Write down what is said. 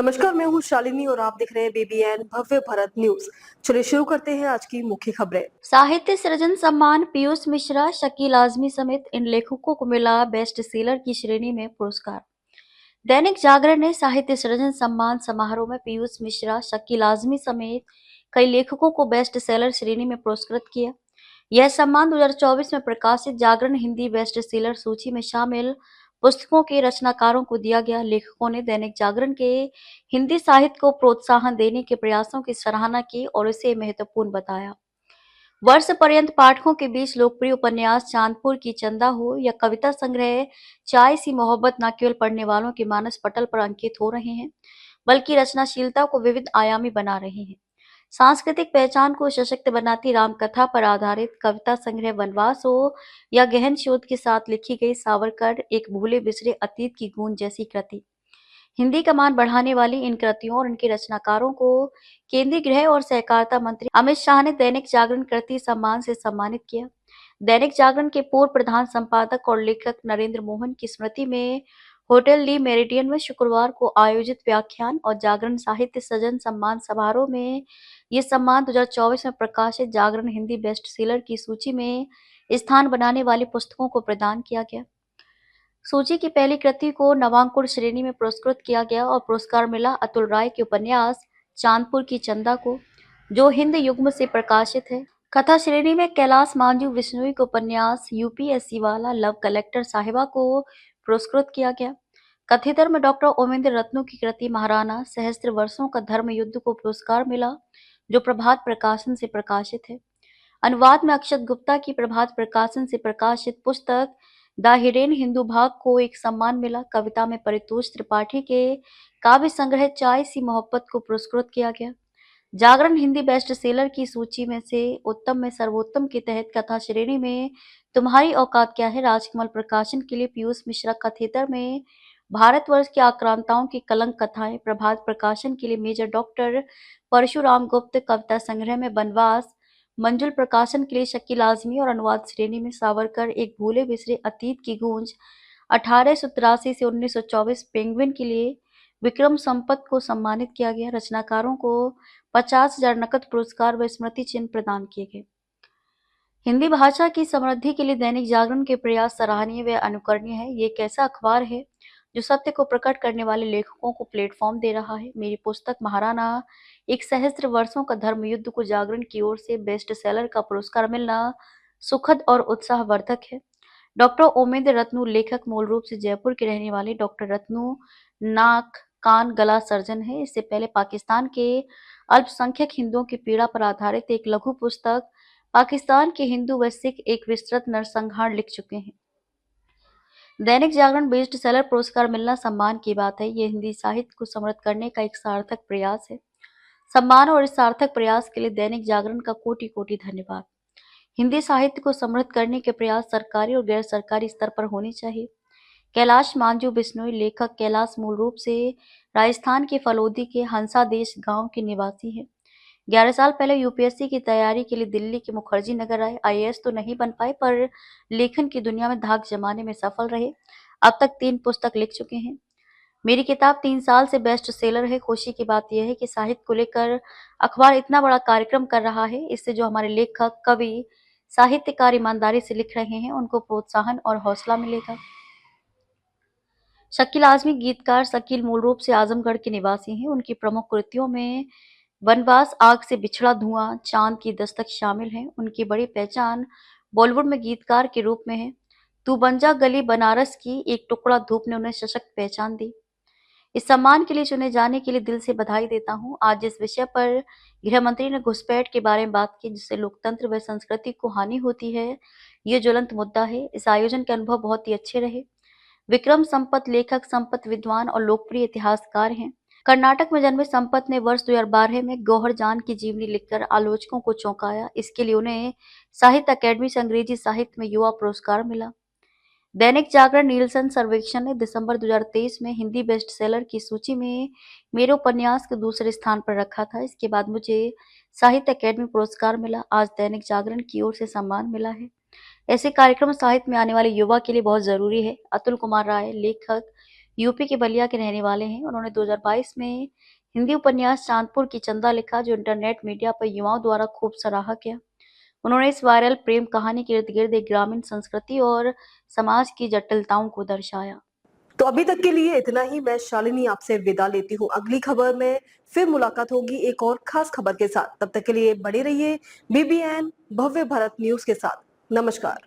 नमस्कार, मैं हूँ शालिनी और आप देख रहे हैं बीबीएन भव्य भारत न्यूज। चलिए शुरू करते हैं आज की मुख्य खबरें। साहित्य सृजन सम्मान पीयूष मिश्रा, शकील आजमी समेत इन लेखकों को मिला बेस्ट सेलर की श्रेणी में पुरस्कार। दैनिक जागरण ने साहित्य सृजन सम्मान समारोह में पीयूष मिश्रा, शकील आजमी समेत कई लेखकों को बेस्ट सेलर श्रेणी में पुरस्कृत किया। यह सम्मान 2024 में प्रकाशित जागरण हिंदी बेस्ट सेलर सूची में शामिल पुस्तकों के रचनाकारों को दिया गया। लेखकों ने दैनिक जागरण के हिंदी साहित्य को प्रोत्साहन देने के प्रयासों की सराहना की और इसे महत्वपूर्ण बताया। वर्ष पर्यंत पाठकों के बीच लोकप्रिय उपन्यास चांदपुर की चंदा हो या कविता संग्रह चाय सी मोहब्बत न केवल पढ़ने वालों के मानस पटल पर अंकित हो रहे हैं, बल्कि रचनाशीलता को विविध आयामी बना रहे हैं। सांस्कृतिक पहचान को सशक्त बनाती रामकथा पर आधारित कविता संग्रह वनवास हो या गहन शोध के साथ लिखी गई सावरकर एक भूले बिसरे अतीत की गूंज जैसी कृति, हिंदी का मान बढ़ाने वाली इन कृतियों और इनके रचनाकारों को केंद्रीय गृह और सहकारिता मंत्री अमित शाह ने दैनिक जागरण कृति सम्मान से सम्मानित किया। दैनिक जागरण के पूर्व प्रधान संपादक और लेखक नरेंद्र मोहन की स्मृति में होटल ली मेरिडियन में शुक्रवार को आयोजित व्याख्यान और जागरण साहित्य सृजन सम्मान समारोह में ये सम्मान 2024 में प्रकाशित जागरण हिंदी बेस्ट सेलर की सूची में स्थान बनाने वाली पुस्तकों को प्रदान किया गया। सूची की पहली कृति को नवांकुर श्रेणी में पुरस्कृत किया गया और पुरस्कार मिला अतुल राय के उपन्यास चांदपुर की चंदा को, जो हिंद युग्म से प्रकाशित है। कथा श्रेणी में कैलाश मांझू विश्नोई को उपन्यास यूपीएससी वाला लव कलेक्टर साहिबा को पुरस्कृत किया गया। कथेतर में डॉक्टर ओमेंद्र रत्नू की कृति महाराणा सहस्त्र वर्षों का धर्म युद्ध को पुरस्कार मिला, जो प्रभात प्रकाशन से प्रकाशित है। अनुवाद में अक्षत गुप्ता की प्रभात प्रकाशन से प्रकाशित पुस्तक द हिडेन हिंदू भाग को एक सम्मान मिला। कविता में परितोष त्रिपाठी के काव्य संग्रह चाय सी मोहब्बत को पुरस्कृत किया गया। जागरण हिंदी बेस्ट सेलर की सूची में से उत्तम में सर्वोत्तम के तहत कथा श्रेणी में तुम्हारी औकात क्या है राजकमल प्रकाशन के लिए पीयूष मिश्रा, कथेतर में भारतवर्ष की आक्रांताओं की कलंक कथाएं प्रभात प्रकाशन के लिए मेजर डॉक्टर परशुराम गुप्त, कविता संग्रह में बनवास मंजुल प्रकाशन के लिए शकील आजमी और अनुवाद श्रेणी में सावरकर एक भूले बिसरे अतीत की गूंज 1883 से 1924 पेंगुइन के लिए विक्रम संपत को सम्मानित किया गया। रचनाकारों को 50,000 नकद पुरस्कार व स्मृति चिन्ह प्रदान किए गए। हिंदी भाषा की समृद्धि के लिए दैनिक जागरण के प्रयास सराहनीय व अनुकरणीय है। ये एक ऐसा अखबार है जो सत्य को प्रकट करने वाले लेखकों को प्लेटफॉर्म दे रहा है। मेरी पुस्तक महाराणा एक सहस्त्र वर्षों का धर्म युद्ध को जागरण की ओर से बेस्ट सेलर का पुरस्कार मिलना सुखद और उत्साहवर्धक है। डॉक्टर ओमेंद्र रत्नू लेखक मूल रूप से जयपुर के रहने वाले डॉक्टर रत्नू नाक कान गला सर्जन है। इससे पहले पाकिस्तान के अल्पसंख्यक हिंदुओं की पीड़ा पर आधारित एक लघु पुस्तक पाकिस्तान के हिंदू व सिख एक विस्तृत नरसंहार लिख चुके हैं। दैनिक जागरण बेस्ट सेलर पुरस्कार मिलना सम्मान की बात है। ये हिंदी साहित्य को समृद्ध करने का एक सार्थक प्रयास है। सम्मान और इस सार्थक प्रयास के लिए दैनिक जागरण का कोटि कोटि धन्यवाद। हिंदी साहित्य को समृद्ध करने के प्रयास सरकारी और गैर सरकारी स्तर पर होने चाहिए। कैलाश मांझू बिश्नोई लेखक कैलाश मूल रूप से राजस्थान के फलोदी के हंसादेश गांव के निवासी हैं। 11 साल पहले यूपीएससी की तैयारी के लिए दिल्ली के मुखर्जी नगर आए। आईएएस तो नहीं बन पाए पर लेखन की दुनिया में धाक जमाने में सफल रहे। अब तक 3 पुस्तक लिख चुके हैं। मेरी किताब 3 साल से बेस्ट सेलर है। खुशी की बात यह है कि साहित्य को लेकर अखबार इतना बड़ा कार्यक्रम कर रहा है। इससे जो हमारे लेखक, कवि, साहित्यकार ईमानदारी से लिख रहे हैं, उनको प्रोत्साहन और हौसला मिलेगा। शकील आजमी गीतकार शकील मूल रूप से आजमगढ़ के निवासी हैं। उनकी प्रमुख कृतियों में वनवास, आग से बिछड़ा धुआं, चांद की दस्तक शामिल हैं। उनकी बड़ी पहचान बॉलीवुड में गीतकार के रूप में है। तू बन जा गली बनारस की एक टुकड़ा धूप ने उन्हें सशक्त पहचान दी। इस सम्मान के लिए चुने जाने के लिए दिल से बधाई देता हूँ। आज जिस विषय पर गृह मंत्री ने घुसपैठ के बारे में बात की, जिससे लोकतंत्र व संस्कृति को हानि होती है, ये ज्वलंत मुद्दा है। इस आयोजन के अनुभव बहुत ही अच्छे रहे। विक्रम संपत लेखक, संपत विद्वान और लोकप्रिय इतिहासकार हैं। कर्नाटक में जन्मे संपत ने वर्ष 2012 में गौहर जान की जीवनी लिखकर आलोचकों को चौंकाया। इसके लिए उन्हें साहित्य अकेडमी से अंग्रेजी साहित्य में युवा पुरस्कार मिला। दैनिक जागरण नीलसन सर्वेक्षण ने दिसंबर 2023 में हिंदी बेस्ट सेलर की सूची में मेरे उपन्यास को दूसरे स्थान पर रखा था। इसके बाद मुझे साहित्य अकेडमी पुरस्कार मिला। आज दैनिक जागरण की ओर से सम्मान मिला है। ऐसे कार्यक्रम साहित्य में आने वाले युवा के लिए बहुत जरूरी है। अतुल कुमार राय लेखक, यूपी के बलिया के रहने वाले हैं। उन्होंने 2022 में हिंदी उपन्यास चांदपुर की चंदा लिखा, जो इंटरनेट मीडिया पर युवाओं द्वारा खूब सराहा गया। उन्होंने इस वायरल प्रेम कहानी के इर्द-गिर्द एक ग्रामीण संस्कृति और समाज की जटिलताओं को दर्शाया। तो अभी तक के लिए इतना ही। मैं शालिनी आपसे विदा लेती हूँ। अगली खबर में फिर मुलाकात होगी एक और खास खबर के साथ। तब तक के लिए बने रहिए BBN भव्य भारत न्यूज के साथ। नमस्कार।